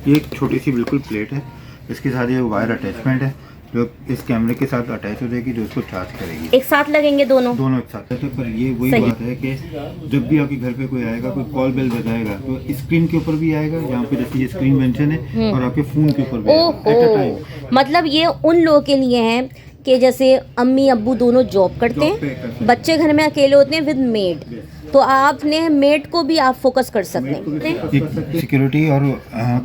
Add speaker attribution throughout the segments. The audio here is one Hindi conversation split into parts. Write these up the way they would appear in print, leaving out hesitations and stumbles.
Speaker 1: ये एक छोटी सी बिल्कुल प्लेट है, इसके साथ ये वायर अटैचमेंट है जो इस कैमरे के साथ अटैच हो जाएगी, जो इसको चार्ज करेगी।
Speaker 2: एक साथ लगेंगे दोनों
Speaker 1: एक साथ है। तो पर ये वही बात है कि जब भी आपके घर पे कोई आएगा, कोई कॉल बेल बजाएगा तो स्क्रीन के ऊपर भी आएगा, जहाँ पे जैसे ये स्क्रीन मेंशन है, और आपके फोन के ऊपर भी आएगा एट अ टाइम।
Speaker 2: मतलब ये उन लोगों के लिए है कि जैसे अम्मी अब्बू दोनों जॉब करते हैं, बच्चे घर में अकेले होते हैं विद मेड, तो आपने मेड को भी आप फोकस कर सकते हैं।
Speaker 1: सिक्योरिटी और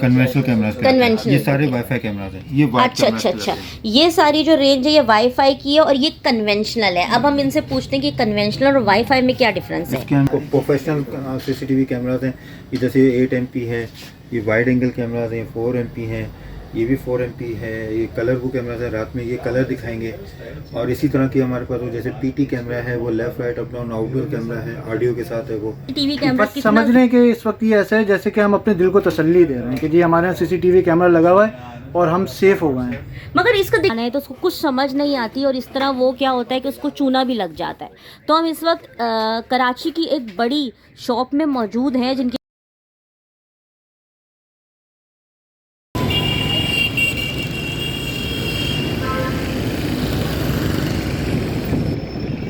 Speaker 1: कन्वेंशनल कैमरास, ये सारे वाईफाई कैमरास हैं। ये
Speaker 2: अच्छा, ये सारी जो रेंज है ये वाईफाई की है और ये कन्वेंशनल है। अब हम इनसे पूछते हैं कि कन्वेंशनल और वाईफाई में क्या डिफरेंस है।
Speaker 1: प्रोफेशनल सीसीटीवी कैमरास हैं, ये जैसे 8 MP है, ये वाइड एंगल कैमरास हैं, 4 MP हैं, ये भी 4 MP है, ये कलर वो कैमरास है, रात में ये कलर दिखाएंगे। और इसी तरह की हमारे पास वो जैसे PT कैमरा है, वो left right up down outdoor camera है, ऑडियो के साथ है। वो
Speaker 2: टीवी कैमरा
Speaker 3: समझने के इस वक्त ये ऐसा है जैसे कि हम अपने दिल को तसल्ली दे रहे हैं कि जी हमारे यहाँ CCTV कैमरा लगा हुआ है और हम सेफ हो गए हैं।
Speaker 2: मगर इसका दिखाना है तो उसको कुछ समझ नहीं आती, और इस तरह वो क्या होता है कि उसको चूना भी लग जाता है। तो हम इस वक्त कराची की एक बड़ी शॉप में मौजूद हैं जिनकी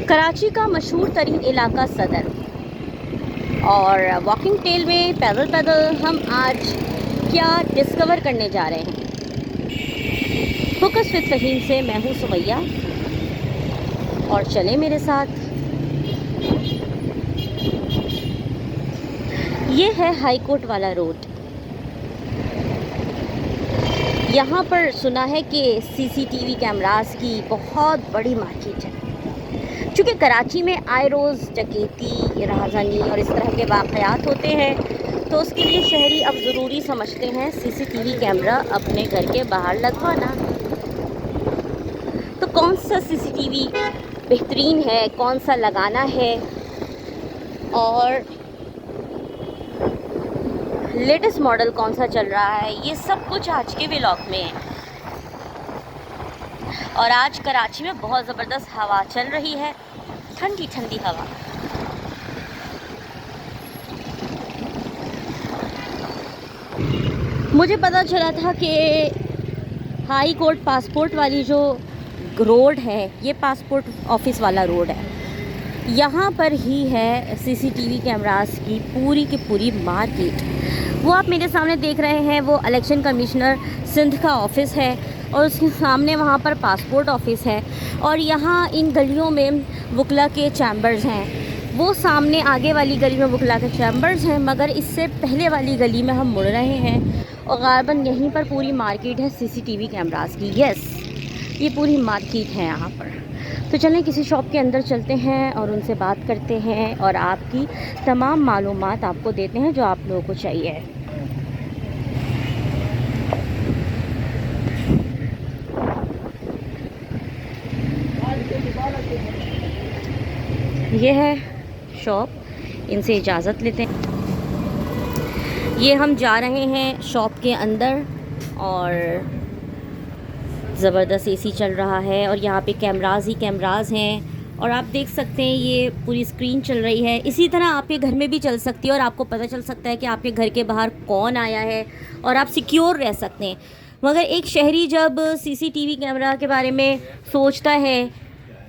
Speaker 2: कराची का मशहूर तरीन इलाका सदर, और वॉकिंग टेल में पैदल हम आज क्या डिस्कवर करने जा रहे हैं। फोकस विद फहीम से मैं हूँ सुमैया, और चले मेरे साथ। ये है हाई कोर्ट वाला रोड। यहाँ पर सुना है कि CCTV कैमरास की बहुत बड़ी मार्केट है। चूँकि कराची में आए रोज़ डकैती, राहज़नी और इस तरह के वाक़यात होते हैं, तो उसके लिए शहरी अब ज़रूरी समझते हैं CCTV कैमरा अपने घर के बाहर लगवाना। तो कौन सा CCTV बेहतरीन है, कौन सा लगाना है, और लेटेस्ट मॉडल कौन सा चल रहा है, ये सब कुछ आज के व्लॉग में है। और आज कराची में बहुत ज़बरदस्त हवा चल रही है, ठंडी ठंडी हवा। मुझे पता चला था कि हाई कोर्ट पासपोर्ट वाली जो रोड है, ये पासपोर्ट ऑफिस वाला रोड है। यहाँ पर ही है CCTV कैमरास की पूरी मार्केट। वो आप मेरे सामने देख रहे हैं, वो इलेक्शन कमिश्नर सिंध का ऑफ़िस है, और उसके सामने वहाँ पर पासपोर्ट ऑफिस है, और यहाँ इन गलियों में वकला के चैम्बर्स हैं। वो सामने आगे वाली गली में वकला के चैम्बर्स हैं, मगर इससे पहले वाली गली में हम मुड़ रहे हैं, और गायबन यहीं पर पूरी मार्केट है CCTV कैमरास की। यस, ये पूरी मार्केट है यहाँ पर। तो चलें किसी शॉप के अंदर चलते हैं और उनसे बात करते हैं, और आपकी तमाम मालूमात आपको देते हैं जो आप लोगों को चाहिए। ये है शॉप, इनसे इजाज़त लेते हैं। ये हम जा रहे हैं शॉप के अंदर, और ज़बरदस्त AC चल रहा है, और यहाँ पे कैमरास ही कैमरास हैं, और आप देख सकते हैं ये पूरी स्क्रीन चल रही है। इसी तरह आपके घर में भी चल सकती है, और आपको पता चल सकता है कि आपके घर के बाहर कौन आया है, और आप सिक्योर रह सकते हैं। मगर एक शहरी जब CCTV कैमरा के बारे में सोचता है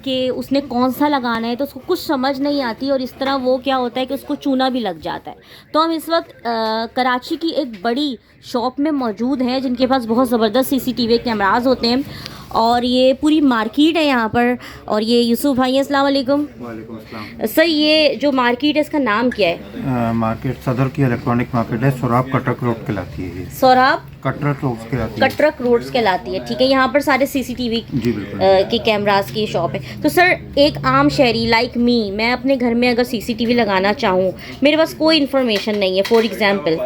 Speaker 2: कि उसने कौन सा लगाना है, तो उसको कुछ समझ नहीं आती, और इस तरह वो क्या होता है कि उसको चूना भी लग जाता है। तो हम इस वक्त कराची की एक बड़ी शॉप में मौजूद हैं जिनके पास बहुत ज़बरदस्त CCTV कैमरास होते हैं, और ये पूरी मार्केट है यहाँ पर। और ये यूसुफ भाई, अस्सलाम वालेकुम।
Speaker 1: वालेकुम अस्सलाम।
Speaker 2: सर, ये जो मार्केट है इसका नाम क्या है?
Speaker 1: मार्केट सदर की इलेक्ट्रॉनिक मार्केट है, सोराब कटरक रोड कहलाती है।
Speaker 2: सोराब
Speaker 1: कटरक रोड्स कहलाती है।
Speaker 2: कटरक रोड्स कहलाती है, ठीक है। यहाँ पर सारे CCTV
Speaker 1: जी बिल्कुल
Speaker 2: की कैमरास की शॉप है। तो सर, एक आम शहरी लाइक मी, मैं अपने घर में अगर CCTV लगाना चाहूँ, मेरे पास कोई इन्फॉर्मेशन नहीं है फॉर एग्जांपल,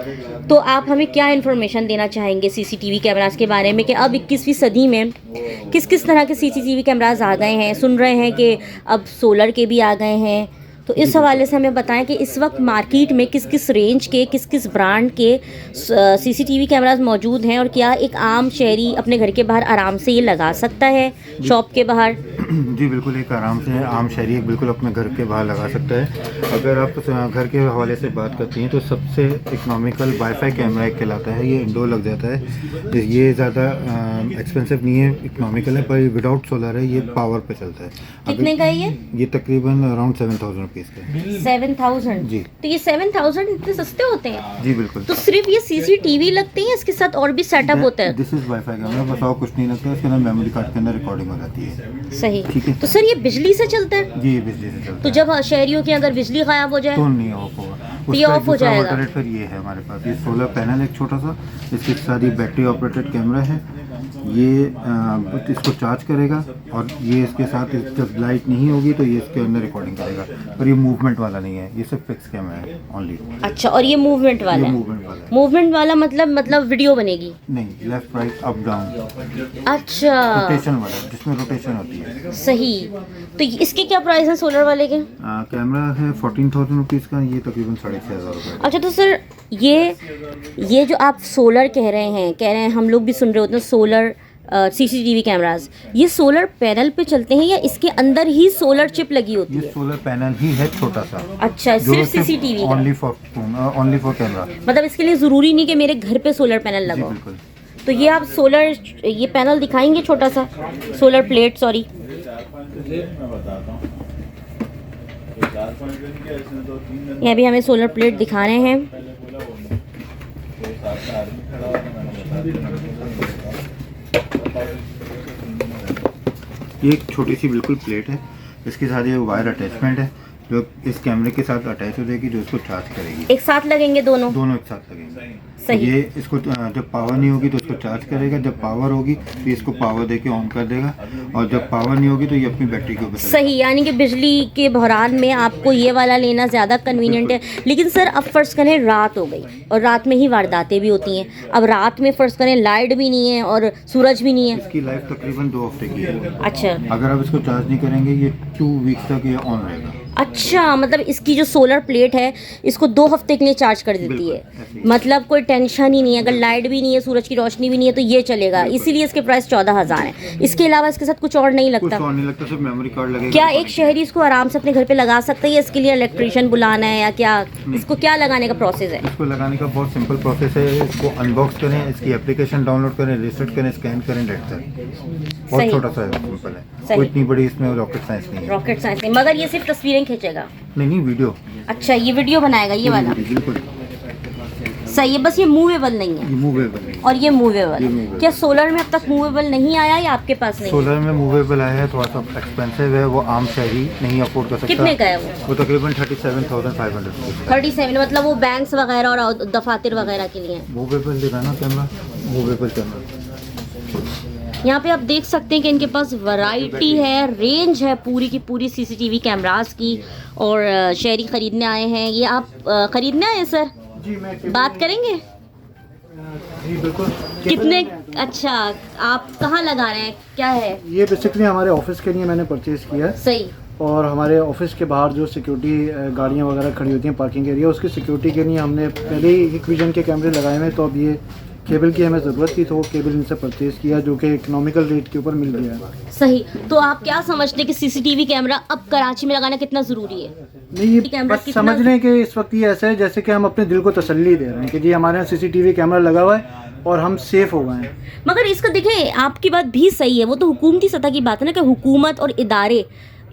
Speaker 2: तो आप हमें क्या इन्फॉर्मेशन देना चाहेंगे CCTV कैमरास के बारे में कि अब 21वीं सदी में किस किस तरह के CCTV कैमरास आ गए हैं? सुन रहे हैं कि अब सोलर के भी आ गए हैं, तो इस हवाले से हमें बताएं कि इस वक्त मार्केट में किस किस रेंज के किस किस ब्रांड के सीसीटीवी कैमरास मौजूद हैं और क्या एक आम शहरी अपने घर के बाहर आराम से ये लगा सकता है शॉप के बाहर।
Speaker 1: जी बिल्कुल, एक आराम से आम शहरी बिल्कुल अपने घर के बाहर लगा सकता है। अगर आप घर के हवाले से बात करती हैं तो सबसे इकोनॉमिकल वाईफाई कैमरा एक कहलाता है, ये इंडोर लग जाता है। ये ज़्यादा एक्सपेंसिव नहीं है, इकोनॉमिकल है, पर विदाउट सोलर है, ये पावर पे चलता है।
Speaker 2: कितने का है
Speaker 1: ये तकरीबन अराउंड 7,000 रुपीज़ का है।
Speaker 2: 7,000
Speaker 1: जी।
Speaker 2: तो ये 7,000 इतने सस्ते होते हैं?
Speaker 1: जी बिल्कुल।
Speaker 2: तो सिर्फ ये सीसीटीवी लगते हैं, इसके साथ और भी सेटअप होता है?
Speaker 1: दिस इज़ वाईफाई कैमरा, बस और कुछ नहीं लगता है, इसके अंदर मेमोरी कार्ड के अंदर रिकॉर्डिंग हो जाती है।
Speaker 2: सही।
Speaker 1: ठीक है।
Speaker 2: तो सर ये बिजली से चलता है?
Speaker 1: जी, ये बिजली से चलता है।
Speaker 2: तो जब शहरियों की अगर बिजली गायब हो जाए
Speaker 1: तो नहीं ऑफ होगा,
Speaker 2: तो ये ऑफ हो जाएगा।
Speaker 1: ऑल्टरनेट फिर ये है हमारे पास, ये सोलर पैनल एक छोटा सा, इसके साथ ये बैटरी ऑपरेटेड कैमरा है। ये इसको चार्ज करेगा और ये इसके साथ जब लाइट नहीं होगी तो ये इसके अंदर रिकॉर्डिंग करेगा। पर ये मूवमेंट वाला नहीं है, ये सिर्फ फिक्स कैमरा है ओनली।
Speaker 2: अच्छा, और ये मूवमेंट वाला है?
Speaker 1: मूवमेंट वाला है।
Speaker 2: मूवमेंट वाला मतलब वीडियो बनेगी?
Speaker 1: नहीं, लेफ्ट राइट अप डाउन।
Speaker 2: अच्छा,
Speaker 1: रोटेशन वाला, जिसमें रोटेशन होती है।
Speaker 2: सही। तो इसके क्या प्राइस है सोलर वाले के?
Speaker 1: कैमरा है 14,000 रुपीज़ का, ये तकरीबन 6,500 रुपये।
Speaker 2: अच्छा, तो सर ये जो आप सोलर कह रहे हैं हम लोग भी सुन रहे होते हैं सोलर सीसीटीवी कैमरास, ये सोलर पैनल पे चलते हैं या इसके अंदर ही सोलर चिप लगी होती
Speaker 1: ये
Speaker 2: है?
Speaker 1: सोलर पैनल ही है छोटा सा।
Speaker 2: अच्छा, सिर्फ सीसीटीवी का?
Speaker 1: Only for camera.
Speaker 2: मतलब इसके लिए ज़रूरी नहीं कि मेरे घर पे सोलर पैनल लगाओ?
Speaker 1: बिल्कुल।
Speaker 2: तो ये आप सोलर ये पैनल दिखाएंगे, छोटा सा सोलर प्लेट, सॉरी। ये अभी हमें सोलर प्लेट दिखा रहे हैं।
Speaker 1: ये एक छोटी सी बिल्कुल प्लेट है, इसके साथ ये वायर अटैचमेंट है जो इस कैमरे के साथ अटैच हो जाएगी, जो इसको चार्ज करेगी।
Speaker 2: एक साथ लगेंगे दोनों
Speaker 1: एक साथ लगेंगे।
Speaker 2: सही।
Speaker 1: ये इसको जब पावर नहीं होगी तो इसको चार्ज करेगा, जब पावर होगी तो इसको पावर देके ऑन कर देगा, और जब पावर नहीं होगी तो ये अपनी बैटरी के ऊपर चलेगा।
Speaker 2: सही, यानी कि बिजली के बहरान में आपको ये वाला लेना ज़्यादा कन्वीनियंट है। लेकिन सर अब फ़र्ज़ करें रात हो गई और रात में ही वारदातें भी होती हैं, अब रात में फ़र्ज़ करें लाइट भी नहीं है और सूरज भी नहीं है।
Speaker 1: इसकी लाइफ तकरीबन 2 हफ्ते की है।
Speaker 2: अच्छा,
Speaker 1: अगर आप इसको चार्ज नहीं करेंगे ये 2 वीक्स तक ये ऑन रहेगा।
Speaker 2: अच्छा, मतलब इसकी जो सोलर प्लेट है इसको 2 हफ्ते के लिए चार्ज कर देती है, मतलब कोई टेंशन ही नहीं है। अगर लाइट भी नहीं है, सूरज की रोशनी भी नहीं है तो ये चलेगा, इसीलिए इसके प्राइस 14,000 है। इसके अलावा इसके साथ कुछ और नहीं लगता?
Speaker 1: कुछ और नहीं लगता, सिर्फ मेमोरी कार्ड लगेगा।
Speaker 2: क्या एक शहरी इसको आराम से अपने घर पे लगा सकता है या इसके लिए इलेक्ट्रिशियन बुलाना है या क्या? इसको क्या लगाने का प्रोसेस है?
Speaker 1: इसको लगाने का बहुत सिंपल प्रोसेस है। इसको अनबॉक्स करें, इसकी एप्लीकेशन डाउनलोड करें, रजिस्टर करें, स्कैन करें, डेट करें। बहुत छोटा सा सिंपल है, कोई इतनी बड़ी इसमें रॉकेट साइंस नहीं है।
Speaker 2: रॉकेट साइंस नहीं, मगर ये सिर्फ तस्वीरें खींचेगा?
Speaker 1: नहीं, वीडियो।
Speaker 2: अच्छा, ये वीडियो बनाएगा ये वाला?
Speaker 1: बिल्कुल
Speaker 2: सही है, बस ये मूवेबल नहीं है।
Speaker 1: ये मूवेबल नहीं।
Speaker 2: और ये मूवेबल। क्या सोलर में अब तक मूवेबल नहीं आया या आपके पास नहीं?
Speaker 1: सोलर में मूवेबल आया है, थोड़ा सा एक्सपेंसिव है, वो आम शहरी नहीं अफोर्ड कर सकता।
Speaker 2: कितने का है वो?
Speaker 1: तकरीबन 37,500 रुपीज़।
Speaker 2: 37, मतलब वो बैंक्स वगैरह और दफातर वगैरह के लिए?
Speaker 1: मूवेबल दिखा ना कैमरा, मूवेबल कैमरा।
Speaker 2: यहाँ पे आप देख सकते हैं कि इनके पास वैरायटी है, रेंज है पूरी की पूरी सीसीटीवी कैमरास की, और शहरी ख़रीदने आए हैं। ये आप ख़रीदने आए हैं सर?
Speaker 3: जी, मैं
Speaker 2: बात करेंगे?
Speaker 3: जी बिल्कुल।
Speaker 2: कितने? अच्छा, आप कहाँ लगा रहे हैं, क्या है
Speaker 3: ये? बेसिकली हमारे ऑफिस के लिए मैंने परचेज़ किया है।
Speaker 2: सही।
Speaker 3: और हमारे ऑफिस के बाहर जो सिक्योरिटी गाड़ियाँ वगैरह खड़ी होती हैं पार्किंग एरिया, उसकी सिक्योरिटी के लिए हमने पहले ही हिकविजन के कैमरे लगाए हुए हैं। तो अब ये केबल की हमें ज़रूरत थी तो वो केबल इनसे परचेज़ किया, जो कि इकोनॉमिकल रेट के ऊपर मिल गया है।
Speaker 2: सही। तो आप क्या समझते हैं कि सीसीटीवी कैमरा अब कराची में लगाना कितना ज़रूरी है?
Speaker 3: नहीं, ये
Speaker 2: कैमरा
Speaker 3: बस समझ लें कि इस वक्त ये ऐसा है जैसे कि हम अपने दिल को तसल्ली दे रहे हैं कि जी हमारे यहाँ सीसीटीवी कैमरा लगा हुआ है और हम सेफ हो गए हैं।
Speaker 2: मगर इसका देखें, आपकी बात भी सही है, वो तो हुकूमती सतह की बात है ना कि हुकूमत और इदारे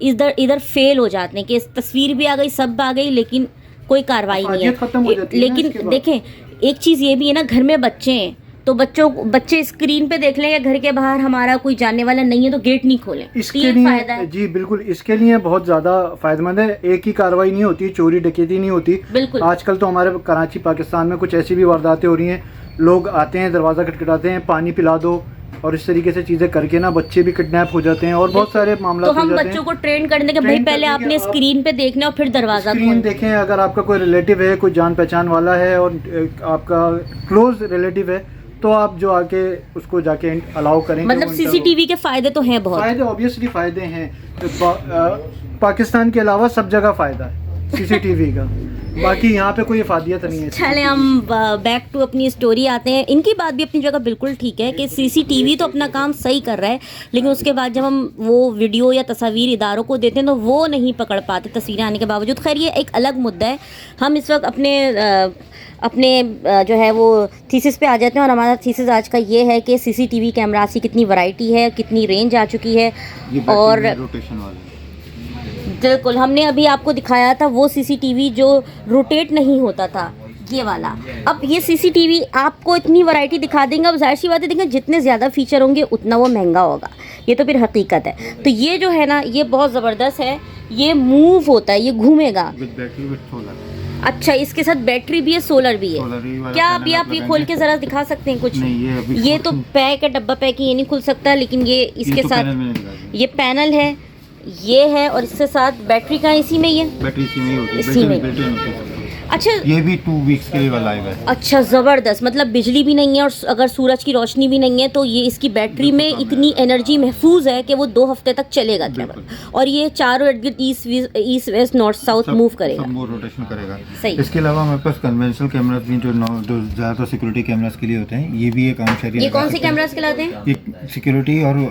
Speaker 2: इधर फेल हो जाते हैं कि तस्वीर भी आ गई, सब आ गई, लेकिन कोई कार्रवाई नहीं है। लेकिन देखें, एक चीज़ ये भी है ना, घर में बच्चे हैं तो बच्चे स्क्रीन पे देख लें या घर के बाहर हमारा कोई जानने वाला नहीं है तो गेट नहीं खोलें।
Speaker 3: इसके लिए फायदा है। जी बिल्कुल, इसके लिए बहुत ज़्यादा फायदेमंद है। एक ही कार्रवाई नहीं होती, चोरी डकैती नहीं होती।
Speaker 2: बिल्कुल।
Speaker 3: आजकल तो हमारे कराची पाकिस्तान में कुछ ऐसी भी वारदातें हो रही हैं, लोग आते हैं, दरवाज़ा खटखटाते हैं, पानी पिला दो, और इस तरीके से चीज़ें करके ना बच्चे भी किडनैप हो जाते हैं और बहुत सारे मामला
Speaker 2: तो हम बच्चों को ट्रेन करने के भाई पहले आपने स्क्रीन पे देखना और फिर दरवाज़ा
Speaker 3: स्क्रीन देखें। अगर आपका कोई रिलेटिव है, कोई जान पहचान वाला है और आपका क्लोज रिलेटिव है तो आप जो आके उसको जाके अलाउ करें।
Speaker 2: मतलब सीसीटीवी के फायदे तो हैं बहुत।
Speaker 3: फायदे ऑब्वियसली फ़ायदे हैं, पाकिस्तान के अलावा सब जगह फ़ायदा है। CCTV का। बाकी यहाँ पे कोई इफादियत नहीं है।
Speaker 2: चले हम बैक टू अपनी स्टोरी आते हैं। इनकी बात भी अपनी जगह बिल्कुल ठीक है कि CCTV तो अपना काम सही कर रहा है, लेकिन उसके बाद जब हम वो वीडियो या तस्वीर इदारों को देते हैं तो वो नहीं पकड़ पाते तस्वीरें आने के बावजूद। खैर ये एक अलग मुद्दा है। हम इस वक्त अपने जो है वो थीसिस पे आ जाते हैं, और हमारा थीसिस आज का ये है कि CCTV कैमरास की कितनी वैरायटी है, कितनी रेंज आ चुकी है। और
Speaker 1: रोटेशन वाले
Speaker 2: बिल्कुल हमने अभी आपको दिखाया था वो CCTV जो रोटेट नहीं होता था, ये वाला। अब ये CCTV आपको इतनी वैरायटी दिखा देंगे। अब जाहिर सी बात है, देखें जितने ज़्यादा फीचर होंगे उतना वो महंगा होगा, ये तो फिर हकीकत है। तो ये जो है ना, ये बहुत ज़बरदस्त है। ये मूव होता है, ये घूमेगा।
Speaker 1: With battery with solar.
Speaker 2: अच्छा, इसके साथ बैटरी भी है, सोलर भी है। क्या अभी आप ये खोल के ज़रा दिखा सकते हैं कुछ?
Speaker 1: नहीं,
Speaker 2: ये तो पैक है, डब्बा पैक है, ये नहीं खुल सकता। लेकिन ये इसके साथ ये पैनल है, ये है, और इसके साथ बैटरी का इसी में ही है।
Speaker 1: बैटरी इसी में होती है,
Speaker 2: इसी में।
Speaker 1: built-in होती है।
Speaker 2: अच्छा,
Speaker 1: ये भी 2 वीक्स के लिए वाला आएगा है।
Speaker 2: अच्छा ज़बरदस्त। मतलब बिजली भी नहीं है, और अगर सूरज की रोशनी भी नहीं है तो ये इसकी बैटरी में इतनी एनर्जी महफूज है कि वो 2 हफ्ते तक चलेगा केवल। और ये चारों इर्द गिर्द east west north south move करेगा,
Speaker 1: सब रोटेशन करेगा।
Speaker 2: सही।
Speaker 1: इसके अलावा हमारे पास कन्वेंशनल कैमरास भी जो ज़्यादातर सिक्योरिटी कैमरास के लिए होते हैं, ये भी एक आम शहरी।
Speaker 2: ये कौन से कैमरास कहलाते हैं?
Speaker 1: ये सिक्योरिटी और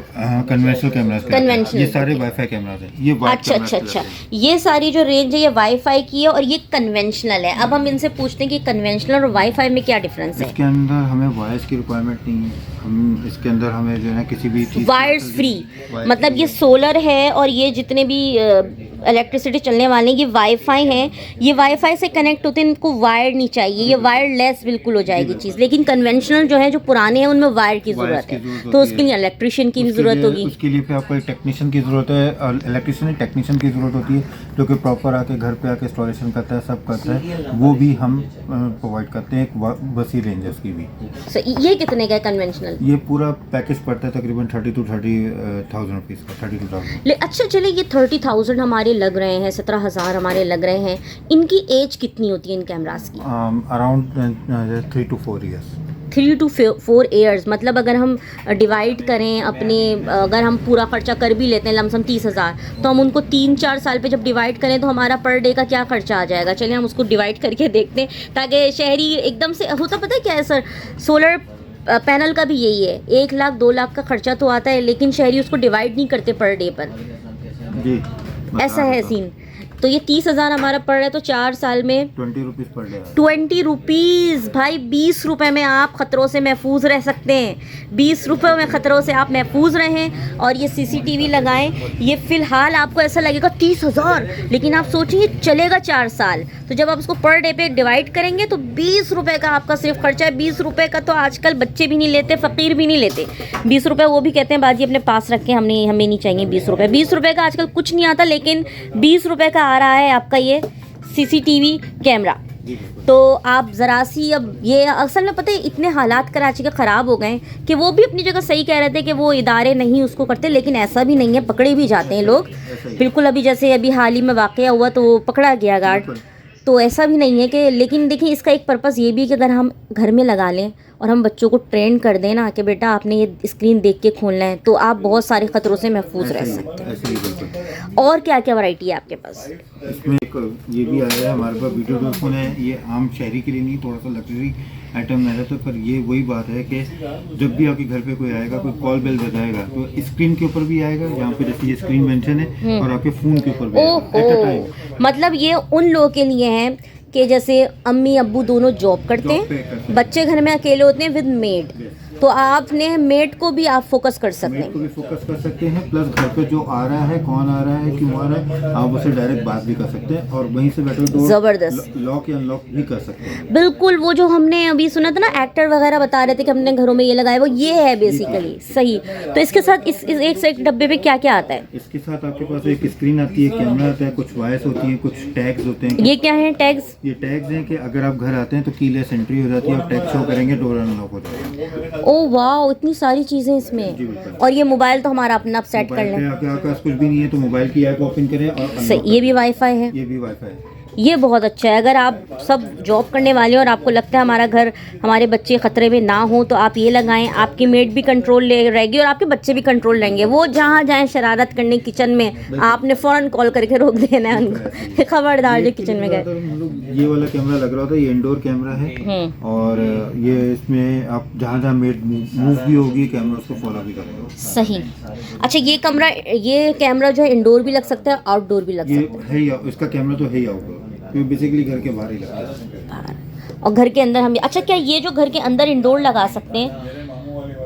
Speaker 1: कन्वेंशनल कैमरास।
Speaker 2: Conventional।
Speaker 1: ये सारे वाईफाई कैमरास हैं। ये white
Speaker 2: अच्छा
Speaker 1: cameras
Speaker 2: अच्छा
Speaker 1: कहलाते
Speaker 2: अच्छा,
Speaker 1: हैं।
Speaker 2: ये सारी जो रेंज है ये वाईफाई की है, और ये कन्वेंशनल है। अब हम इनसे पूछते हैं कि कन्वेंशनल और वाईफाई में क्या डिफरेंस है?
Speaker 1: इसके अंदर हमें वॉइस की रिक्वायरमेंट नहीं है। हम इसके अंदर हमें जो है ना किसी भी चीज़
Speaker 2: वायर्स फ्री, मतलब ये सोलर है, और ये जितने भी इलेक्ट्रिसिटी चलने वाले हैं ये वाईफाई हैं। ये वाईफाई से कनेक्ट होते हैं, इनको वायर नहीं चाहिए, ये वायरलेस बिल्कुल हो जाएगी चीज़। लेकिन कन्वेंशनल जो है, जो पुराने हैं, उनमें वायर की ज़रूरत है, तो उसके लिए इलेक्ट्रिशियन की भी ज़रूरत होगी।
Speaker 1: उसके लिए फिर आपको एक टेक्नीशियन की ज़रूरत है, और इलेक्ट्रिशियन टेक्नीशियन की ज़रूरत होती है, जो कि प्रॉपर आके घर पे आके इंस्टॉलेशन करता है, सब करता है। वो भी हम प्रोवाइड करते हैं। एक बसी रेंज है उसकी भी।
Speaker 2: ये कितने का है कन्वेंशनल?
Speaker 1: ये पूरा पैकेज पड़ता है तकरीबन 30 to 30,000 रुपीज़ का, 32,000।
Speaker 2: अच्छा चले, ये 30,000 हमारे लग रहे हैं, 17,000 हमारे लग रहे हैं। इनकी एज कितनी होती है इन कैमरास की?
Speaker 1: Around 3 to 4 years.
Speaker 2: 3 to 4 years. मतलब अगर हम डिवाइड करें अपने, अगर हम पूरा खर्चा कर भी लेते हैं लमसम 30,000, तो हम उनको 3-4 साल पे जब डिवाइड करें तो हमारा पर डे का क्या खर्चा आ जाएगा? चलिए हम उसको डिवाइड करके देखते हैं, ताकि शहरी एकदम से होता, पता है क्या है सर, सोलर पैनल का भी यही है, 1 लाख 2 लाख का खर्चा तो आता है, लेकिन शहरी उसको डिवाइड नहीं करते पर डे पर।
Speaker 1: जी,
Speaker 2: ऐसा है सीन। तो ये 30,000 हमारा पड़ रहा है, तो 4 साल में
Speaker 1: 20 रुपीज़ पर डे।
Speaker 2: 20 रुपीज़ भाई, 20 रुपए में आप ख़तरों से महफूज रह सकते हैं। 20 रुपए में ख़तरों से आप महफूज रहें, और ये CCTV लगाएं। ये फ़िलहाल आपको ऐसा लगेगा 30,000, लेकिन आप सोचिए चलेगा 4 साल। तो जब आप उसको पर डे पे डिवाइड करेंगे तो 20 रुपए का आपका सिर्फ खर्चा है। 20 रुपए का तो आजकल बच्चे भी नहीं लेते, फ़कीर भी नहीं लेते। 20 रुपए वो भी कहते हैं बाजी अपने पास रखें, हमें नहीं चाहिए 20 रुपए। 20 रुपए का आजकल कुछ नहीं आता, लेकिन 20 रुपए का आ रहा है आपका ये CCTV कैमरा। तो आप ज़रा सी, अब ये असल में पता है इतने हालात कराची के ख़राब हो गए कि वो भी अपनी जगह सही कह रहे थे कि वो इदारे नहीं उसको करते, लेकिन ऐसा भी नहीं है, पकड़े भी जाते हैं लोग। बिल्कुल, अभी जैसे अभी हाल ही में वाक़या हुआ तो पकड़ा गया गार्ड। तो ऐसा भी नहीं है कि, लेकिन देखिए इसका एक पर्पज़ ये भी है कि अगर हम घर में लगा लें और हम बच्चों को ट्रेन कर दें ना कि बेटा आपने ये स्क्रीन देख के खोलना है, तो आप बहुत सारे ख़तरों से महफूज रह सकते हैं। और क्या क्या वैरायटी है आपके पास?
Speaker 1: इसमें एक ये भी आया है हमारे पास, वीडियो टेलीफोन है। ये आम शहरी के लिए नहीं, थोड़ा सा लग्जरी आइटम है, तो पर ये वही बात है कि जब भी आपके घर पे कोई आएगा, कोई कॉल बेल बजाएगा, तो स्क्रीन के ऊपर भी आएगा, यहाँ पे जैसे ये स्क्रीन मेंशन है, और आपके फ़ोन के ऊपर भी आएगा एट अ टाइम।
Speaker 2: मतलब ये उन लोगों के लिए हैं कि जैसे अम्मी अब्बू दोनों जॉब करते हैं, बच्चे घर में अकेले होते हैं विद मेड, तो आपने मेड को भी आप फोकस कर सकते हैं।
Speaker 1: मेड को भी फोकस कर सकते हैं, प्लस घर पे जो आ रहा है, कौन आ रहा है, क्यों आ रहा है, आप उससे डायरेक्ट बात भी कर सकते हैं, और वहीं से बैठे डोर
Speaker 2: ज़बरदस्त
Speaker 1: लॉक या अनलॉक भी कर सकते हैं।
Speaker 2: बिल्कुल, वो जो हमने अभी सुना था ना, एक्टर वगैरह बता रहे थे कि हमने घरों में ये लगाया, वो ये है बेसिकली। सही। तो इसके साथ इस एक से एक डब्बे पे क्या क्या आता है?
Speaker 1: इसके साथ आपके पास एक स्क्रीन आती है, कैमरा आता है, कुछ वॉइस होती है, कुछ टैग्स होते हैं।
Speaker 2: ये क्या है टैग्स?
Speaker 1: ये टैग्स हैं कि अगर आप घर आते हैं तो कीलेस एंट्री हो जाती है, आप टैग शो करेंगे, डोर अनलॉक हो जाएगा।
Speaker 2: ओ वाह, इतनी सारी चीज़ें इसमें। और ये मोबाइल तो हमारा अपना आप सेट कर लें।
Speaker 1: आपके पास कुछ भी नहीं है तो मोबाइल की ऐप ओपन करें, और
Speaker 2: सही, ये भी वाईफाई है।
Speaker 1: ये भी वाईफाई है।
Speaker 2: ये बहुत अच्छा है। अगर आप सब जॉब करने वाले हैं और आपको लगता है हमारा घर, हमारे बच्चे ख़तरे में ना हो, तो आप ये लगाएं। आपकी मेड भी कंट्रोल ले रहेगी और आपके बच्चे भी कंट्रोल रहेंगे। वो जहाँ जाएं शरारत करने किचन में, आपने फ़ौरन कॉल करके रोक देना है उनको, खबरदार जो किचन में गए।
Speaker 1: ये वाला कैमरा लग रहा था, ये इंडोर कैमरा है और ये इसमें आप जहाँ जहाँ मेड मूव भी होगी कैमरा उसको फॉलो भी करेगा।
Speaker 2: सही। अच्छा, ये कैमरा जो है इंडोर भी लग सकता है, आउटडोर भी लग
Speaker 1: ये
Speaker 2: सकता है।
Speaker 1: है, इसका कैमरा तो है ही आउटडोर, क्योंकि बेसिकली घर के बाहर ही लगता है।
Speaker 2: बाहर और घर के अंदर हम, अच्छा क्या ये जो घर के अंदर इंडोर लगा सकते हैं,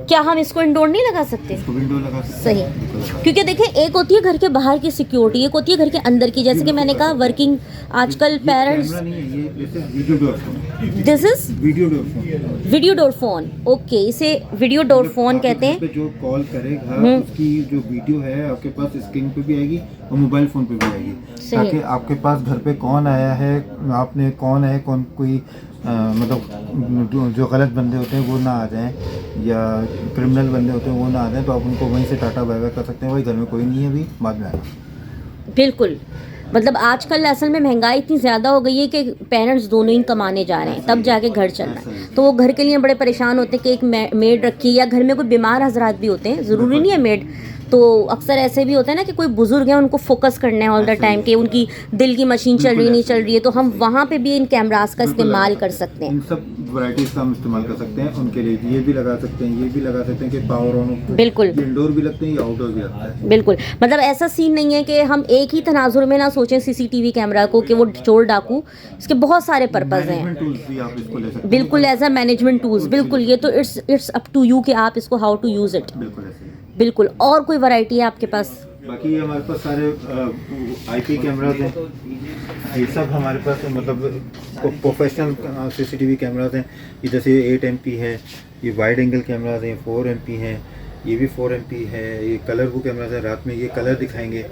Speaker 2: क्या हम इसको इंडोर नहीं लगा सकते?
Speaker 1: इसको विंडो लगा सकते
Speaker 2: सही।
Speaker 1: हैं।
Speaker 2: क्योंकि देखें, एक होती है घर के बाहर की सिक्योरिटी, एक होती है घर के अंदर की। जैसे कि मैंने कहा, वर्किंग आजकल पेरेंट्स,
Speaker 1: कैमरा नहीं है ये, video door phone.
Speaker 2: This is
Speaker 1: video door phone.
Speaker 2: Video door phone. Okay, इसे वीडियो डोर फोन कहते हैं।
Speaker 1: पे जो कॉल करेगा उसकी जो वीडियो है आपके पास स्क्रीन पे भी आएगी और मोबाइल फोन पे भी आएगी,
Speaker 2: सही।
Speaker 1: ताकि आपके पास घर पे कौन आया है, आपने कौन है, कौन कोई मतलब जो गलत बंदे होते हैं वो ना आ जाएं, या क्रिमिनल बंदे होते हैं वो ना आ जाएं, तो आप उनको वहीं से टाटा बाय बाय कर सकते हैं। भाई घर में कोई नहीं है, अभी बाद में आना।
Speaker 2: बिल्कुल। मतलब आजकल असल में महंगाई इतनी ज़्यादा हो गई है कि पेरेंट्स दोनों ही कमाने जा रहे हैं, तब जाके घर चल रहा है। तो वो घर के लिए बड़े परेशान होते हैं कि एक मेड रखी, या घर में कोई बीमार हजरात भी होते हैं, ज़रूरी नहीं है मेड। तो अक्सर ऐसे भी होता है ना कि कोई बुजुर्ग है, उनको फोकस करना है ऑल द टाइम कि उनकी दिल की मशीन चल रही नहीं चल रही है, तो हम वहाँ पे भी इन कैमरास का इस्तेमाल कर सकते हैं।
Speaker 1: इन सब वैराइटीज का हम इस्तेमाल कर सकते हैं उनके लिए। ये भी लगा सकते हैं, ये भी लगा सकते हैं कि पावर ऑन।
Speaker 2: बिल्कुल
Speaker 1: इंडोर भी लगते हैं, ये आउटडोर भी लगता है।
Speaker 2: बिल्कुल। मतलब ऐसा सीन नहीं है कि हम एक ही तनाजुर में ना सोचें सीसीटीवी कैमरा को कि वो चोर डाकू, इसके बहुत सारे पर्पस हैं।
Speaker 1: मैनेजमेंट टूल्स भी आप इसको ले सकते हैं।
Speaker 2: बिल्कुल, एज अ मैनेजमेंट टूल्स। बिल्कुल, ये तो इट्स अप टू यू कि आप इसको हाउ टू यूज़ इट।
Speaker 1: बिल्कुल ऐसे ही।
Speaker 2: बिल्कुल। और कोई वैरायटी है आपके पास?
Speaker 1: बाकी ये हमारे पास सारे आईपी कैमराज हैं, ये सब हमारे पास मतलब प्रोफेशनल सीसीटीवी कैमराज हैं। ये जैसे 8 MP है, ये वाइड एंगल कैमराज हैं, 4 MP हैं, ये भी 4 MP है, ये कलर वो कैमराज है, रात में ये कलर दिखाएंगे।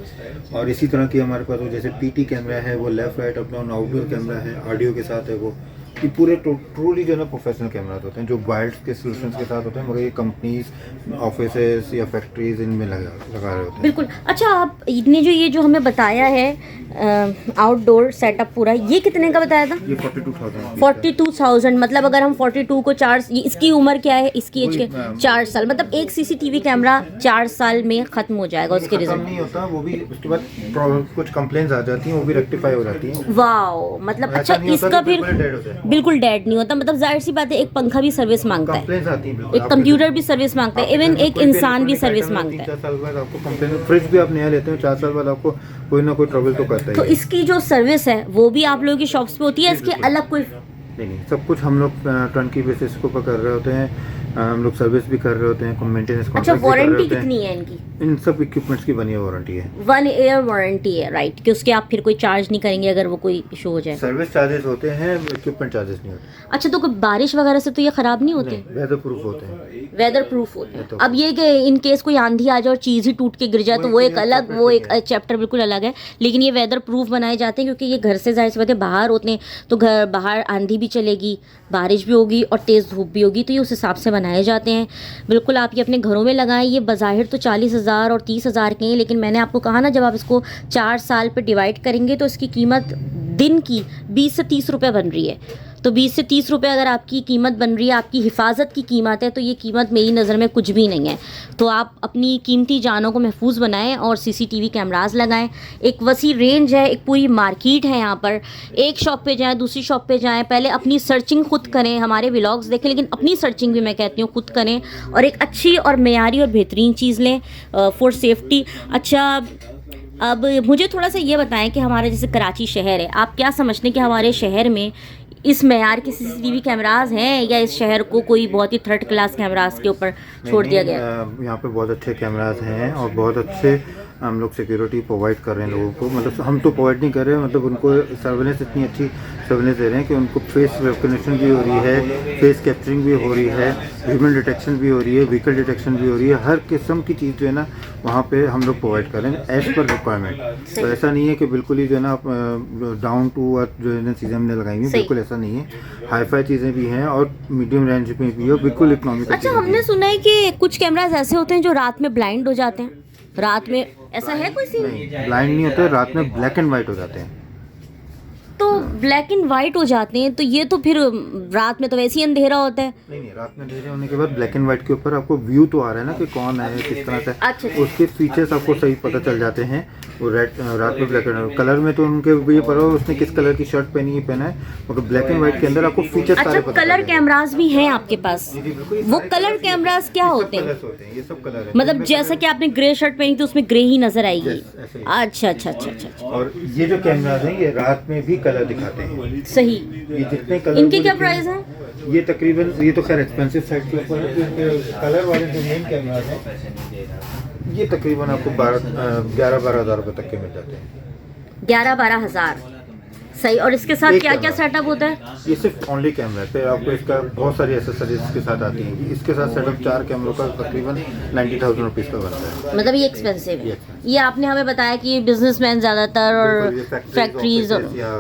Speaker 1: और इसी तरह की हमारे पास वो जैसे PT कैमरा है, वो left right up down outdoor camera है, ऑडियो के साथ है वो। ये पूरे ट्रूली जो है ना प्रोफेशनल कैमराज होते हैं, जो वाइल्ड के सोल्यूशंस के साथ होते हैं, मगर ये कंपनीज, ऑफिसेस या फैक्ट्रीज इनमें लगा रहे होते हैं।
Speaker 2: बिल्कुल। अच्छा, आप ये जो हमें बताया है आउटडोर सेटअप पूरा, ये कितने का बताया था?
Speaker 1: ये 42,000।
Speaker 2: 42,000। मतलब अगर हम 42 को 4, इसकी उम्र क्या है? इसकी एज के 4 साल। मतलब एक सीसीटीवी कैमरा 4 साल में ख़त्म हो जाएगा उसके
Speaker 1: खत्म
Speaker 2: रिजल्ट।
Speaker 1: नहीं होता, वो भी उसके बाद कुछ कंप्लेंट्स आ जाती हैं, वो भी रेक्टिफाई हो जाती हैं।
Speaker 2: वाओ। मतलब अच्छा, इसका फिर बिल्कुल डेड नहीं होता। मतलब जाहिर सी बात है, एक पंखा भी सर्विस मांगता है,
Speaker 1: कंप्लेंट्स आती हैं बिल्कुल।
Speaker 2: एक कंप्यूटर भी सर्विस मांगता है, इवन एक इंसान भी सर्विस मांगता है।
Speaker 1: 3-4 साल बाद आपको कंप्लेंट, फ्रिज भी आप नया लेते हो 4 साल बाद आपको कोई ना कोई ट्रबल तो करता ही
Speaker 2: तो
Speaker 1: है।
Speaker 2: इसकी जो सर्विस है वो भी आप लोगों की शॉप्स पे होती है, इसके अलग कोई?
Speaker 1: नहीं, सब कुछ हम लोग टर्नकी बेसिस के ऊपर कर रहे होते हैं। हम लोग सर्विस भी कर रहे होते हैं, मेंटेनेंस
Speaker 2: अच्छा,
Speaker 1: कॉन्ट्रैक्ट भी कर रहे
Speaker 2: वारंटी
Speaker 1: होते हैं।
Speaker 2: कितनी है इनकी?
Speaker 1: इन सब इक्विपमेंट्स की बनी है वारंटी है,
Speaker 2: 1 ईयर वारंटी है, राइट? कि उसके आप फिर कोई चार्ज नहीं करेंगे अगर वो कोई इशू हो जाए?
Speaker 1: सर्विस चार्जेस होते हैं, इक्विपमेंट चार्जेस नहीं होते।
Speaker 2: अच्छा, तो कोई बारिश वगैरह से तो ये ख़राब नहीं होते?
Speaker 1: वेदर प्रूफ होते हैं।
Speaker 2: वेदर प्रूफ होते हैं। अब ये कि इन केस कोई आंधी आ जाए और चीज़ ही टूट के गिर जाए तो वो एक अलग, वो एक चैप्टर बिल्कुल अलग है। लेकिन ये वेदर प्रूफ बनाए जाते हैं क्योंकि ये घर से जाहिर सी बात है बाहर होते हैं, तो घर बाहर आंधी भी चलेगी, बारिश भी होगी और तेज़ धूप भी होगी, तो ये उस हिसाब से बनाए जाते हैं। बिल्कुल, आप ये अपने घरों में लगाएं। ये बज़ाहिर तो 40,000 और 30,000 के हैं, लेकिन मैंने आपको कहा ना, जब आप इसको 4 साल पे डिवाइड करेंगे तो इसकी कीमत दिन की 20 से 30 रुपये बन रही है। तो 20 से 30 रुपये अगर आपकी कीमत बन रही है, आपकी हिफाजत की कीमत है, तो ये कीमत मेरी नज़र में कुछ भी नहीं है। तो आप अपनी कीमती जानों को महफूज बनाएं और सीसीटीवी कैमरास लगाएं। एक वसी रेंज है, एक पूरी मार्केट है यहाँ पर। एक शॉप पे जाएं, दूसरी शॉप पे जाएं, पहले अपनी सर्चिंग खुद करें। हमारे व्लॉग्स देखें, लेकिन अपनी सर्चिंग भी मैं कहती हूँ खुद करें, और एक अच्छी और मेयारी और बेहतरीन चीज़ लें फॉर सेफ्टी। अच्छा, अब मुझे थोड़ा सा ये बताएं कि हमारे जैसे कराची शहर है, आप क्या समझते हैं कि हमारे शहर में इस मेयार के सीसीटीवी कैमरास हैं, या इस शहर को कोई बहुत ही थर्ड क्लास कैमरास के ऊपर छोड़ दिया गया?
Speaker 1: यहाँ पे बहुत अच्छे कैमरास हैं और बहुत अच्छे हम लोग सिक्योरिटी प्रोवाइड कर रहे हैं लोगों को। मतलब हम तो प्रोवाइड नहीं कर रहे हैं, मतलब उनको सर्वेलेंस, इतनी अच्छी सर्वेलेंस दे रहे हैं कि उनको फेस रिकग्निशन भी हो रही है, फेस कैप्चरिंग भी हो रही है, ह्यूमन डिटेक्शन भी हो रही है, व्हीकल डिटेक्शन भी हो रही है। हर किस्म की चीज़ जो है ना वहाँ पे हम लोग प्रोवाइड कर रहे हैं एज पर रिक्वायरमेंट। तो ऐसा नहीं है कि बिल्कुल ही जो है ना डाउन टू अर्थ जो है ना चीज़ें हमने लगाई हुई, बिल्कुल ऐसा नहीं है। हाई फाई चीज़ें भी हैं और मीडियम रेंज में भी हो, बिल्कुल इकोनॉमिकल।
Speaker 2: अच्छा, हमने सुना है कि कुछ कैमरास ऐसे होते हैं जो रात में ब्लाइंड हो जाते हैं। रात में ऐसा है कोई सीन?
Speaker 1: नहीं, ब्लाइंड नहीं होते, रात में ब्लैक एंड वाइट हो जाते हैं।
Speaker 2: तो ब्लैक एंड वाइट हो जाते हैं, तो ये तो फिर रात में तो वैसे ही अंधेरा होता है।
Speaker 1: नहीं, रात में अंधेरे होने के बाद ब्लैक एंड व्हाइट के ऊपर आपको व्यू तो आ रहा है ना कि कौन है, किस तरह से।
Speaker 2: अच्छा।
Speaker 1: उसके फीचर्स आपको सही पता चल जाते हैं। वो रात में ब्लैक एंड कलर में तो उनके ये पता हो उसने किस कलर की शर्ट पहनी है, मगर ब्लैक एंड व्हाइट के अंदर आपको फीचर्स सारे
Speaker 2: अच्छा,
Speaker 1: पता
Speaker 2: कलर कैमराज भी हैं आपके पास?
Speaker 1: जी, बिल्कुल।
Speaker 2: वो कलर कैमराज क्या होते हैं?
Speaker 1: ये सब कलर है,
Speaker 2: मतलब जैसा कि आपने ग्रे शर्ट पहनी तो उसमें ग्रे ही नजर आएगी।
Speaker 1: ऐसे ही।
Speaker 2: अच्छा अच्छा अच्छा अच्छा,
Speaker 1: और ये जो कैमराज हैं ये रात में भी कलर दिखाते हैं।
Speaker 2: सही।
Speaker 1: ये जितने कलर
Speaker 2: इनके क्या प्राइस हैं?
Speaker 1: ये तकरीबन, ये तो खैर एक्सपेंसिव साइड के ऊपर है। कलर वाले जो मेन कैमराज हैं ये तकरीबन आपको 11-12 हज़ार रुपये तक के मिल जाते हैं।
Speaker 2: 11-12 हज़ार, सही। और इसके साथ
Speaker 1: एक
Speaker 2: क्या क्या
Speaker 1: कैमरा।
Speaker 2: सेटअप होता है?
Speaker 1: ये सिर्फ ओनली कैमरा है, फिर आपको इसका बहुत सारी एसेसरीज के साथ आती हैं। इसके साथ सेटअप 4 कैमरों का तकरीबन 90,000 रुपीज़ का बनता है।
Speaker 2: मतलब ये एक्सपेंसिव है।
Speaker 1: ये
Speaker 2: ये आपने हमें बताया कि बिजनेसमैन ज़्यादातर और
Speaker 1: बिल्कुल, ये
Speaker 2: फैक्ट्रीज और
Speaker 1: ऑफिसेज या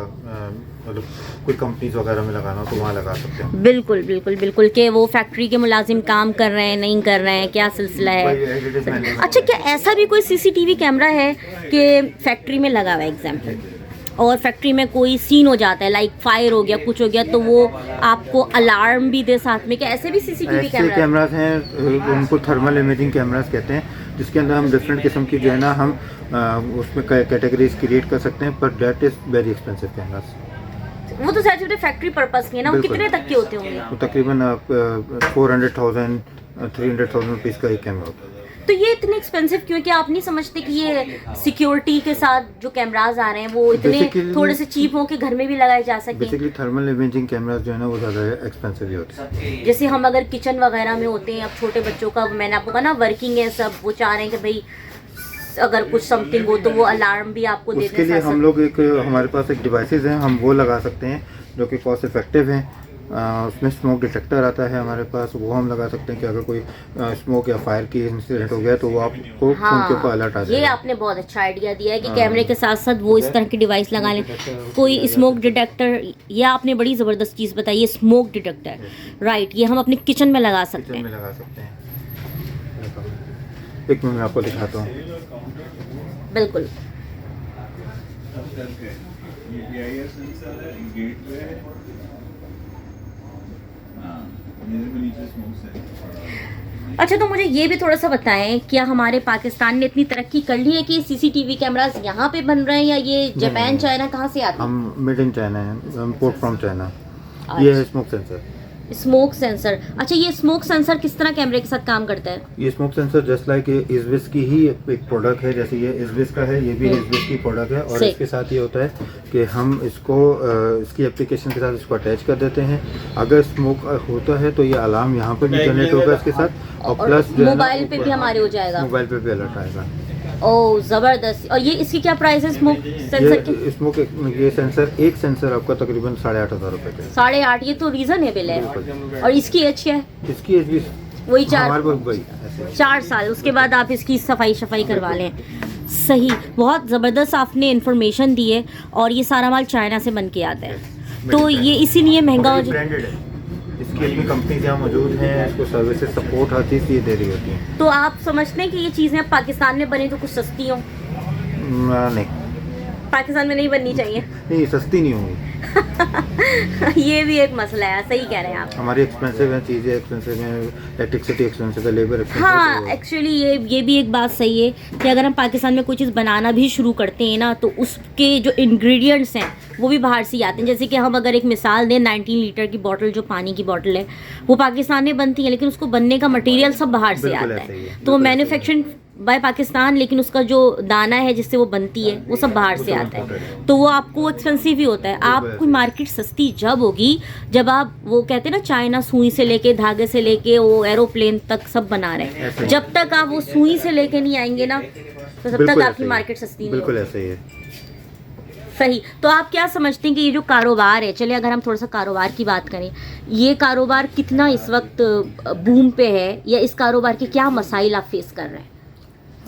Speaker 1: मतलब कोई कंपनीज वगैरह में लगाना हो तो वहाँ लगा सकते हैं।
Speaker 2: बिल्कुल बिल्कुल बिल्कुल, कि वो फैक्ट्री के मुलाजिम काम कर रहे हैं, नहीं कर रहे हैं, क्या सिलसिला है।
Speaker 1: कोई advertisement-
Speaker 2: अच्छा, क्या ऐसा भी कोई सीसीटीवी कैमरा है कि फैक्ट्री में लगा हुआ है एग्जाम्पल, और फैक्ट्री में कोई सीन हो जाता है, लाइक फायर हो गया, कुछ हो गया, तो वो आपको अलार्म भी दे साथ में? क्या ऐसे भी सीसीटीवी
Speaker 1: ऐसे
Speaker 2: कैमरा?
Speaker 1: कैमरास हैं, उनको थर्मल इमेजिंग कैमरास कहते हैं, जिसके अंदर हम डिफरेंट किस्म की जो है ना हम उसमें कैटेगरीज क्रिएट कर सकते हैं, पर that is very expensive cameras.
Speaker 2: वो तो शायद छोटे फैक्ट्री पर्पस के है ना, वो
Speaker 1: बिल्कुल।
Speaker 2: कितने तक के होते होंगे?
Speaker 1: वो तकरीबन 400,000 300,000 रुपीज़ का एक कैमरा होता है।
Speaker 2: तो ये इतने एक्सपेंसिव क्यों? क्या आप नहीं समझते कि ये सिक्योरिटी के साथ जो कैमराज आ रहे हैं वो इतने
Speaker 1: Basically-
Speaker 2: थोड़े से चीप हो के घर में भी लगाए जा सके?
Speaker 1: बेसिकली थर्मल इमेजिंग कैमरास जो है ना वो ज़्यादा एक्सपेंसिव ही होते हैं।
Speaker 2: जैसे हम अगर किचन वगैरह में होते हैं, अब छोटे बच्चों का, मैंने आपको कहा ना वर्किंग है सब, वो चाह रहे हैं कि भाई अगर कुछ समथिंग हो तो वो अलार्म भी आपको दे
Speaker 1: उसके
Speaker 2: दें
Speaker 1: लिए
Speaker 2: साथ
Speaker 1: हम
Speaker 2: साथ।
Speaker 1: लोग हमारे पास एक डिवाइसेस हैं, हम वो लगा सकते हैं जो कि कॉस्ट इफेक्टिव हैं। उसमें स्मोक डिटेक्टर आता है हमारे पास, वो हम लगा सकते हैं कि अगर कोई स्मोक या फायर की इंसिडेंट हो गया तो वो आपको फोन के ऊपर अलर्ट आ
Speaker 2: ये
Speaker 1: जाएगा।
Speaker 2: आपने बहुत अच्छा आइडिया दिया है कि
Speaker 1: हाँ।
Speaker 2: कैमरे के साथ साथ वो इस तरह की डिवाइस लगा लें, कोई स्मोक डिटेक्टर। ये आपने बड़ी ज़बरदस्त चीज़ बताई है, स्मोक डिटेक्टर, राइट। ये हम अपने किचन में लगा सकते
Speaker 1: किचन में
Speaker 2: हैं।
Speaker 1: लगा सकते हैं। एक मिनट मैं आपको दिखाता हूँ।
Speaker 2: बिल्कुल। अच्छा, तो मुझे ये भी थोड़ा सा बताएं, क्या हमारे पाकिस्तान ने इतनी तरक्की कर ली है कि सीसीटीवी कैमरास यहाँ पे बन रहे हैं, या ये जापान
Speaker 1: नहीं।
Speaker 2: चाइना कहाँ से आते हैं?
Speaker 1: हम मेड इन चाइना है, इम्पोर्ट फ्रॉम चाइना। ये है स्मोक सेंसर।
Speaker 2: Smoke sensor. अच्छा, ये स्मोक सेंसर किस तरह कैमरे के साथ काम करता है?
Speaker 1: ये स्मोक सेंसर जस्ट लाइक इजविस की ही एक प्रोडक्ट है, जैसे ये इजविस का है, ये भी इजविस की प्रोडक्ट है। और
Speaker 2: सही।
Speaker 1: इसके साथ ये होता है कि हम इसको इसकी एप्लीकेशन के साथ इसको अटैच कर देते हैं। अगर स्मोक होता है तो ये अलार्म यहाँ पे भी जनरेट होगा इसके साथ, और प्लस जो है ना
Speaker 2: मोबाइल पे भी हमारे हो जाएगा?
Speaker 1: मोबाइल पे भी अलर्ट आएगा।
Speaker 2: ओह ज़बरदस्त। और ये इसकी क्या प्राइस है स्मोक सेंसर की?
Speaker 1: ये स्मोक ये सेंसर, एक सेंसर आपका तकरीबन 8,500 रुपये का है।
Speaker 2: 8.5? ये तो रीजनेबल है। और इसकी एज क्या है?
Speaker 1: इसकी एज भी
Speaker 2: वही 4
Speaker 1: हमारे पास वही ऐसे।
Speaker 2: 4 साल। उसके बाद आप इसकी सफाई करवा लें। सही, बहुत ज़बरदस्त आपने इन्फॉर्मेशन दी है। और ये सारा माल चाइना से बन के आता है, तो ये इसीलिए महंगा हो जाए।
Speaker 1: ब्रांडेड है, इसकी अपनी कंपनीज यहाँ मौजूद हैं, इसको सर्विसेज सपोर्ट हर चीज़ ये दे रही होती हैं।
Speaker 2: तो आप समझते हैं कि ये चीज़ें अब पाकिस्तान में बनी तो कुछ सस्ती हों?
Speaker 1: नहीं
Speaker 2: पाकिस्तान में नहीं बननी चाहिए?
Speaker 1: नहीं, सस्ती नहीं होंगी।
Speaker 2: ये भी एक मसला है, सही कह रहे हैं आप।
Speaker 1: हमारी एक्सपेंसिव है, चीज़ें एक्सपेंसिव हैं, इलेक्ट्रिसिटी एक्सपेंसिव है, लेबर एक्सपेंसिव
Speaker 2: हाँ,
Speaker 1: है।
Speaker 2: एक्चुअली ये भी एक बात सही है कि अगर हम पाकिस्तान में कोई चीज़ बनाना भी शुरू करते हैं ना, तो उसके जो इंग्रेडिएंट्स हैं वो भी बाहर से ही आते हैं। जैसे कि हम अगर एक मिसाल दें, 19 लीटर की बॉटल, जो पानी की बॉटल है, वो पाकिस्तान में बनती है, लेकिन उसको बनने का मटेरियल सब बाहर से
Speaker 1: बिल्कुल
Speaker 2: आता
Speaker 1: ऐसा ही
Speaker 2: है।
Speaker 1: है,
Speaker 2: तो
Speaker 1: बिल्कुल
Speaker 2: मैन्युफैक्चरिंग बाय पाकिस्तान, लेकिन उसका जो दाना है जिससे वो बनती है वो सब बाहर से आता है, तो वो आपको एक्सपेंसिव ही होता है। आपको मार्केट सस्ती जब होगी जब आप, वो कहते हैं ना, चाइना सुई से लेके, धागे से लेके, वो एरोप्लेन तक सब बना रहे हैं।
Speaker 1: ऐसे ही।
Speaker 2: जब तक आप वो सुई से लेके नहीं आएंगे ना, तो तब तक
Speaker 1: बिल्कुल
Speaker 2: आपकी
Speaker 1: ऐसे ही।
Speaker 2: मार्केट सस्ती नहीं
Speaker 1: बिल्कुल
Speaker 2: होगी।
Speaker 1: ऐसा ही है।
Speaker 2: सही। तो आप क्या समझते हैं कि ये जो कारोबार है, चलिए अगर हम थोड़ा सा कारोबार की बात करें, ये कारोबार कितना इस वक्त बूम पे है, या इस कारोबार के क्या मसाइल आप फेस कर रहे हैं?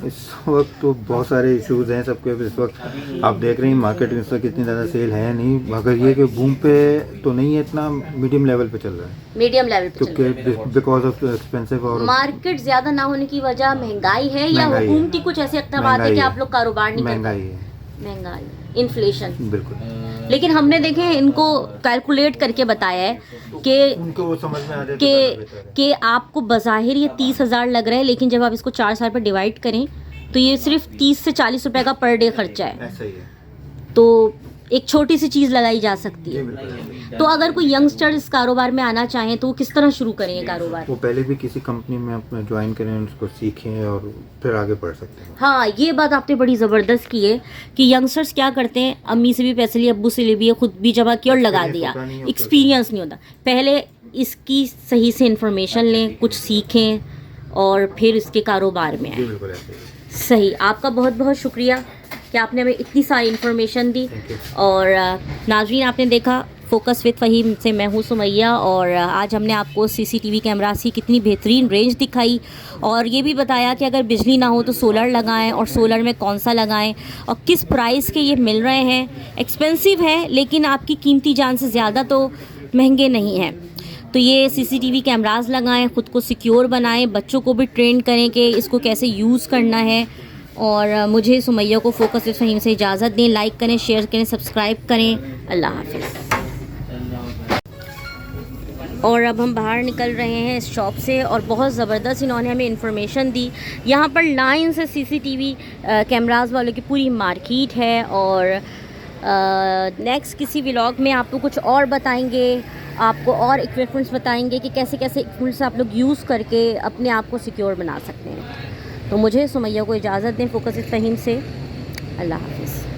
Speaker 1: इस वक्त तो बहुत सारे इश्यूज हैं सबके। इस वक्त आप देख रहे हैं मार्केट में इस वक्त इतनी ज़्यादा सेल है नहीं, मगर ये कि बूम पे तो नहीं है, इतना मीडियम लेवल पे चल रहा है,
Speaker 2: मीडियम लेवल पे चल रहा है।
Speaker 1: क्योंकि बिकॉज ऑफ एक्सपेंसिव और
Speaker 2: मार्केट ज्यादा ना होने की वजह महंगाई है, या
Speaker 1: महंगाई है।
Speaker 2: हुकूमती कुछ ऐसे इकदाम है कि
Speaker 1: महंगाई
Speaker 2: आप लोग कारोबार नहीं कर
Speaker 1: महंगाई है,
Speaker 2: महंगाई, इन्फ्लेशन।
Speaker 1: बिल्कुल।
Speaker 2: लेकिन हमने देखे इनको कैलकुलेट करके बताया है कि
Speaker 1: उनको वो समझ में आ जाए तो ज़्यादा बेहतर है।
Speaker 2: कि आपको बज़ाहिर ये 30,000 लग रहा है, लेकिन जब आप इसको 4 साल पर डिवाइड करें तो ये सिर्फ 30 से 40 रुपए का पर डे खर्चा है।
Speaker 1: ऐसा ही है
Speaker 2: तो एक छोटी सी चीज़ लगाई जा सकती
Speaker 1: जी,
Speaker 2: है।
Speaker 1: बिल्कुल।
Speaker 2: तो अगर कोई यंगस्टर इस कारोबार में आना चाहें तो वो किस तरह शुरू करें ये कारोबार?
Speaker 1: वो पहले भी किसी कंपनी में अपना ज्वाइन करें, उसको सीखें और फिर आगे बढ़ सकते हैं।
Speaker 2: हाँ, ये बात आपने बड़ी ज़बरदस्त की है कि यंगस्टर्स क्या करते हैं, अम्मी से भी पैसे लिए, अब्बू से ले भी, खुद भी जमा किया और लगा दिया,
Speaker 1: होता नहीं है,
Speaker 2: एक्सपीरियंस नहीं होता। पहले इसकी सही से इन्फॉर्मेशन लें, कुछ सीखें और फिर इसके कारोबार में
Speaker 1: जी
Speaker 2: आए।
Speaker 1: बिल्कुल ऐसे ही।
Speaker 2: सही, आपका बहुत बहुत शुक्रिया कि आपने हमें इतनी सारी इन्फॉर्मेशन दी।
Speaker 1: Thank you.
Speaker 2: और नाज़रीन, आपने देखा फोकस विद फ़हीम से मैं हूँ सुमैया, और आज हमने आपको सीसीटीवी कैमरास की कितनी बेहतरीन रेंज दिखाई और ये भी बताया कि अगर बिजली ना हो तो सोलर लगाएं और सोलर में कौन सा लगाएं और किस प्राइस के ये मिल रहे हैं। एक्सपेंसिव है लेकिन आपकी कीमती जान से ज़्यादा तो महंगे नहीं हैं। तो ये सीसीटीवी कैमरास लगाएं, ख़ुद को सिक्योर बनाएं, बच्चों को भी ट्रेन करें कि इसको कैसे यूज़ करना है। और मुझे सुमैया को फोकस विद फ़हीम से इजाज़त दें। लाइक करें, शेयर करें, सब्सक्राइब करें। अल्लाह हाफ़िज़। और अब हम बाहर निकल रहे हैं इस शॉप से और बहुत ज़बरदस्त इन्होंने हमें इन्फॉर्मेशन दी। यहाँ पर लाइन से सीसीटीवी कैमरास वालों की पूरी मार्केट है। और नेक्स्ट किसी व्लॉग में आपको कुछ और बताएंगे, आपको और इक्विपमेंट्स बताएंगे कि कैसे कैसे इक्विपमेंट्स आप लोग यूज़ करके अपने आप को सिक्योर बना सकते हैं। तो मुझे सुमैया को इजाज़त दें फोकस विद फ़हीम से। अल्लाह हाफ़िज़।